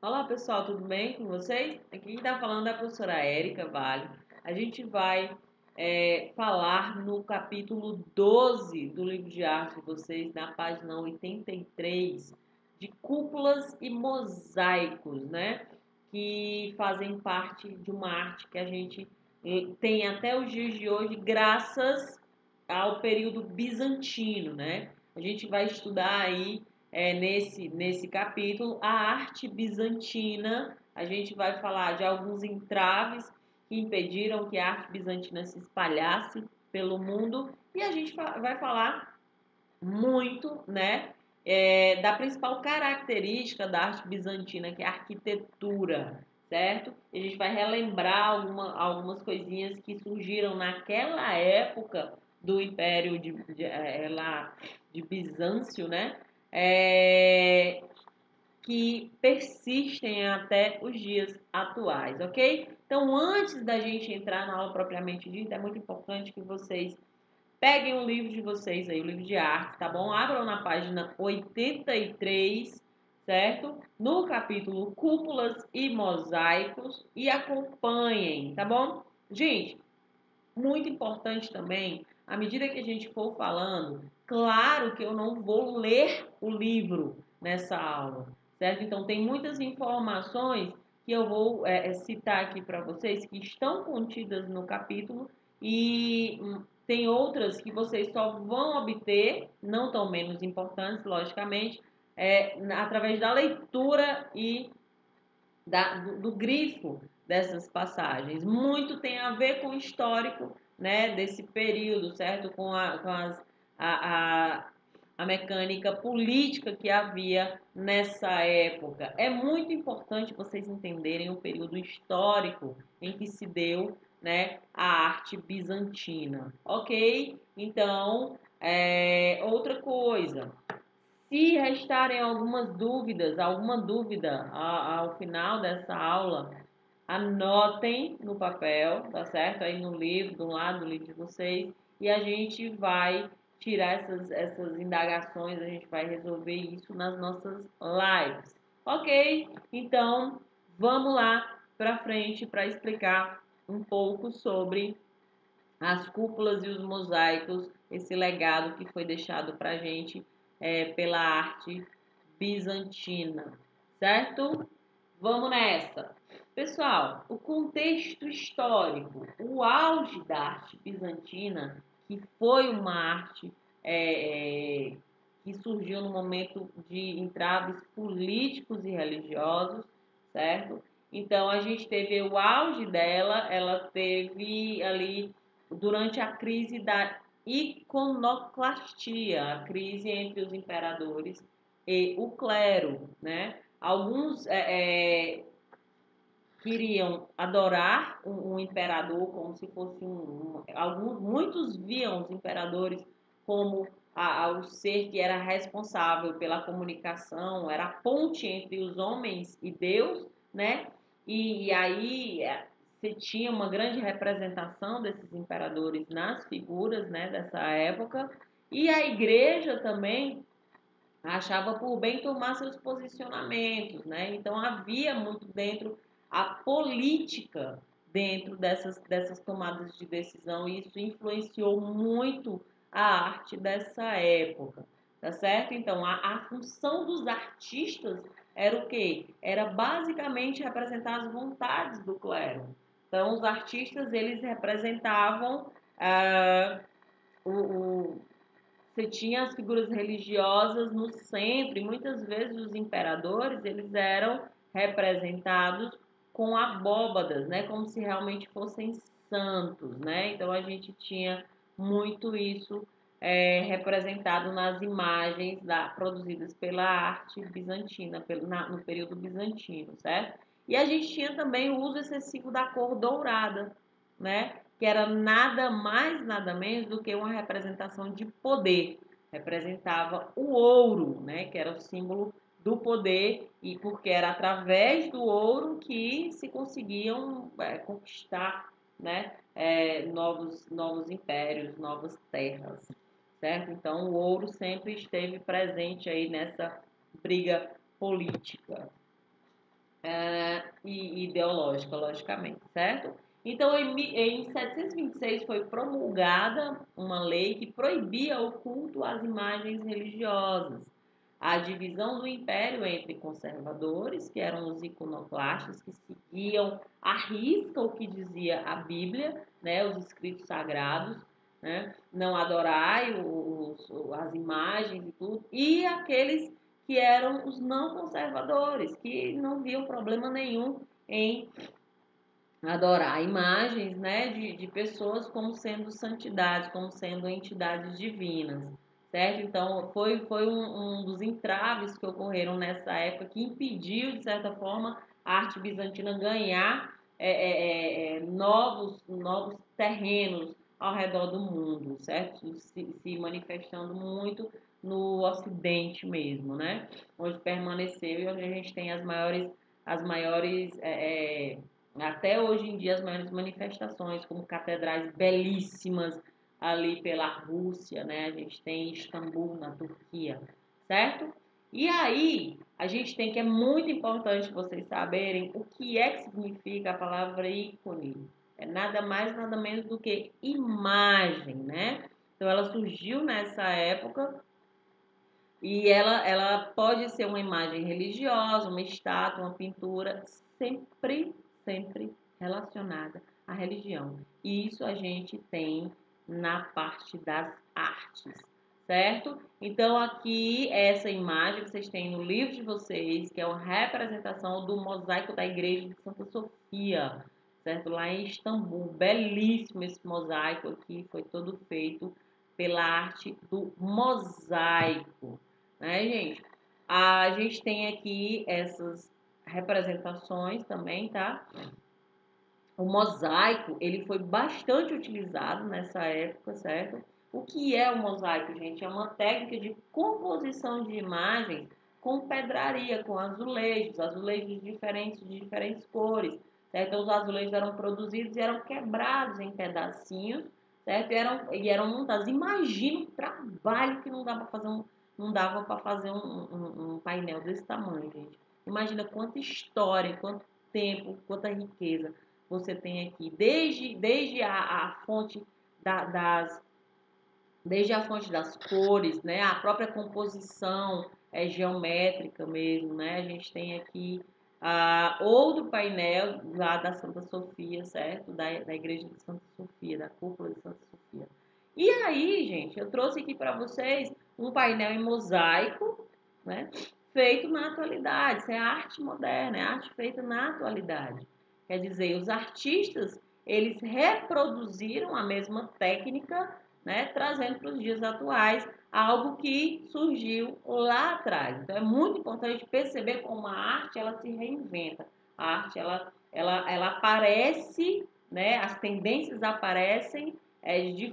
Olá pessoal, tudo bem com vocês? Aqui quem está falando é a professora Érica Vale. A gente vai falar no capítulo 12 do livro de arte de vocês, na página 83, de cúpulas e mosaicos, né? Que fazem parte de uma arte que a gente tem até os dias de hoje, graças ao período bizantino, né? A gente vai estudar aí nesse capítulo a arte bizantina. A gente vai falar de alguns entraves que impediram que a arte bizantina se espalhasse pelo mundo e a gente vai falar muito, né, da principal característica da arte bizantina, que é a arquitetura, certo? A gente vai relembrar algumas coisinhas que surgiram naquela época do Império de Bizâncio, né? É, que persistem até os dias atuais, ok? Então, antes da gente entrar na aula propriamente dita, é muito importante que vocês peguem o livro de vocês aí, o livro de arte, tá bom? Abram na página 83, certo? No capítulo Cúpulas e Mosaicos e acompanhem, tá bom? Gente, muito importante também, à medida que a gente for falando, claro que eu não vou ler o livro nessa aula, certo? Então, tem muitas informações que eu vou citar aqui para vocês que estão contidas no capítulo e tem outras que vocês só vão obter, não tão menos importantes, logicamente, através da leitura e do grifo dessas passagens. Muito tem a ver com o histórico, né, desse período, certo? A, a mecânica política que havia nessa época. É muito importante vocês entenderem o período histórico em que se deu, né, a arte bizantina, ok? Então, outra coisa, se restarem alguma dúvida ao final dessa aula, anotem no papel, tá certo? Aí no livro, do lado do livro de vocês, e a gente vai tirar essas indagações, a gente vai resolver isso nas nossas lives. Ok? Então, vamos lá para frente para explicar um pouco sobre as cúpulas e os mosaicos, esse legado que foi deixado para a gente pela arte bizantina, certo? Vamos nessa! Pessoal, o contexto histórico, o auge da arte bizantina, que foi uma arte que surgiu no momento de entraves políticos e religiosos, certo? Então a gente teve o auge dela, ela teve ali durante a crise da iconoclastia, a crise entre os imperadores e o clero, né? Alguns queriam adorar um imperador como se fosse muitos viam os imperadores como o ser que era responsável pela comunicação, era a ponte entre os homens e Deus, né? E aí você tinha uma grande representação desses imperadores nas figuras, né, dessa época, e a igreja também achava por bem tomar seus posicionamentos, né? Então havia muito dentro a política dentro dessas tomadas de decisão e isso influenciou muito a arte dessa época, tá certo? Então a função dos artistas era o quê? Era basicamente representar as vontades do clero. Então os artistas eles representavam o você tinha as figuras religiosas no centro e muitas vezes os imperadores eles eram representados com abóbadas, né, como se realmente fossem santos, né? Então a gente tinha muito isso representado nas imagens produzidas pela arte bizantina, no período bizantino, certo? E a gente tinha também o uso excessivo da cor dourada, né? Que era nada mais, nada menos do que uma representação de poder. Representava o ouro, né? Que era o símbolo do poder e porque era através do ouro que se conseguiam conquistar, né? Novos impérios, novas terras, certo? Então o ouro sempre esteve presente aí nessa briga política. e ideológica, logicamente, certo? Então, em 726 foi promulgada uma lei que proibia o culto às imagens religiosas. A divisão do império entre conservadores, que eram os iconoclastas, que seguiam à risca o que dizia a Bíblia, né, os escritos sagrados, né, não adorai as imagens e tudo, e aqueles que eram os não conservadores, que não viam problema nenhum em adorar imagens, né, de pessoas como sendo santidades, como sendo entidades divinas, certo? Então, foi um dos entraves que ocorreram nessa época que impediu, de certa forma, a arte bizantina ganhar novos terrenos ao redor do mundo, certo? Se manifestando muito no Ocidente mesmo, né? Onde permaneceu e onde a gente tem as maiores até hoje em dia, as maiores manifestações, como catedrais belíssimas ali pela Rússia, né? A gente tem Istambul, na Turquia, certo? E aí, a gente tem que, é muito importante vocês saberem o que é que significa a palavra ícone. É nada mais, nada menos do que imagem, né? Então, ela surgiu nessa época e ela pode ser uma imagem religiosa, uma estátua, uma pintura, sempre relacionada à religião. E isso a gente tem na parte das artes, certo? Então aqui essa imagem que vocês têm no livro de vocês, que é uma representação do mosaico da igreja de Santa Sofia, certo? Lá em Istambul, belíssimo esse mosaico aqui, foi todo feito pela arte do mosaico, né, gente? A gente tem aqui essas representações também, tá? O mosaico, ele foi bastante utilizado nessa época, certo? O que é o mosaico, gente? É uma técnica de composição de imagens com pedraria, com azulejos diferentes, de diferentes cores, certo? Então, os azulejos eram produzidos e eram quebrados em pedacinhos, certo? E eram montados. Imagina o trabalho que não dava para fazer um painel desse tamanho, gente. Imagina quanta história, quanto tempo, quanta riqueza você tem aqui, desde a fonte das desde a fonte das cores, né, a própria composição geométrica mesmo, né, a gente tem aqui outro painel lá da Santa Sofia, certo, da igreja de Santa Sofia, da cúpula de Santa Sofia. E aí, gente, eu trouxe aqui para vocês um painel em mosaico, né, feito na atualidade. Isso é arte moderna, é arte feita na atualidade. Quer dizer, os artistas, eles reproduziram a mesma técnica, né, trazendo para os dias atuais algo que surgiu lá atrás. Então é muito importante perceber como a arte ela se reinventa. A arte ela aparece, né, as tendências aparecem de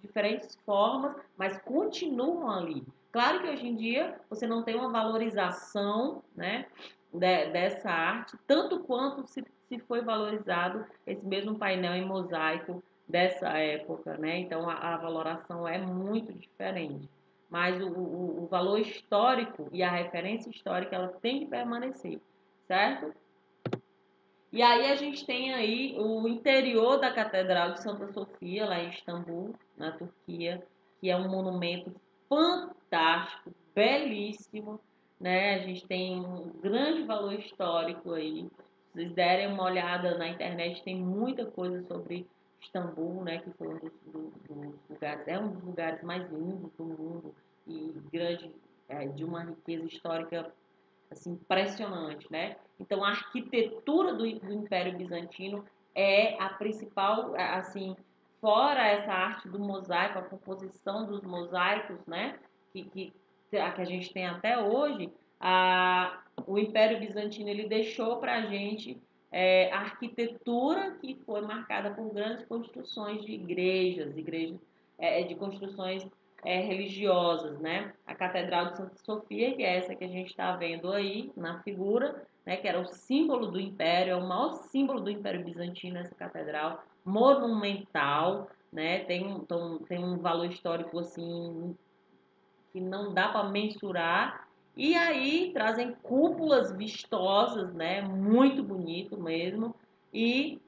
diferentes formas, mas continuam ali. Claro que hoje em dia você não tem uma valorização, né, dessa arte, tanto quanto se foi valorizado esse mesmo painel em mosaico dessa época, né? Então a valoração é muito diferente. Mas o valor histórico e a referência histórica ela tem que permanecer, certo? E aí a gente tem aí o interior da Catedral de Santa Sofia, lá em Istambul, na Turquia, que é um monumento fantástico, belíssimo, né? A gente tem um grande valor histórico aí. Se vocês derem uma olhada na internet, tem muita coisa sobre Istambul, né? Que foi um dos lugares, é um dos lugares mais lindos do mundo e grande, de uma riqueza histórica assim, impressionante, né? Então, a arquitetura do Império Bizantino é a principal, assim, fora essa arte do mosaico, a composição dos mosaicos, né? Que a gente tem até hoje, o Império Bizantino ele deixou para a gente a arquitetura que foi marcada por grandes construções de igrejas de construções religiosas, né? A Catedral de Santa Sofia, que é essa que a gente está vendo aí na figura, né? Que era o símbolo do Império, é o maior símbolo do Império Bizantino, essa catedral monumental, né? Tem um valor histórico assim que não dá para mensurar E aí trazem cúpulas vistosas, né? Muito bonito mesmo. E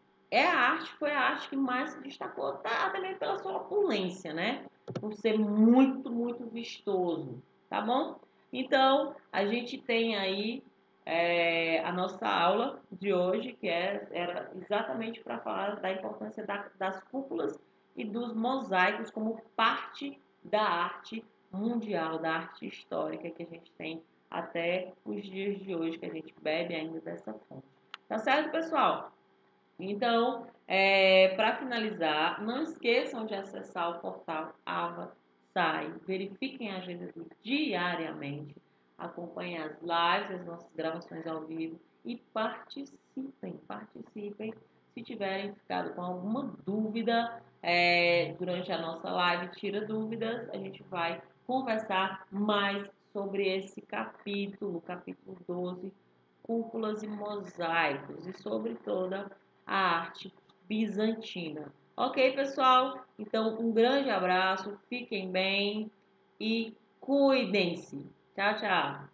foi a arte que mais se destacou, tá? Também pela sua opulência, né? Por ser muito, muito vistoso, tá bom? Então, a gente tem aí a nossa aula de hoje, que era exatamente para falar da importância das cúpulas e dos mosaicos como parte da arte mundial, da arte histórica que a gente tem até os dias de hoje, que a gente bebe ainda dessa fonte. Tá certo, pessoal? Então, para finalizar, não esqueçam de acessar o portal Ava Sai, verifiquem a agenda diariamente, acompanhem as lives, as nossas gravações ao vivo e participem. Se tiverem ficado com alguma dúvida durante a nossa live, tira dúvidas, a gente vai conversar mais sobre esse capítulo 12, cúpulas e mosaicos, e sobre toda a arte bizantina. Ok, pessoal? Então, um grande abraço, fiquem bem e cuidem-se. Tchau, tchau.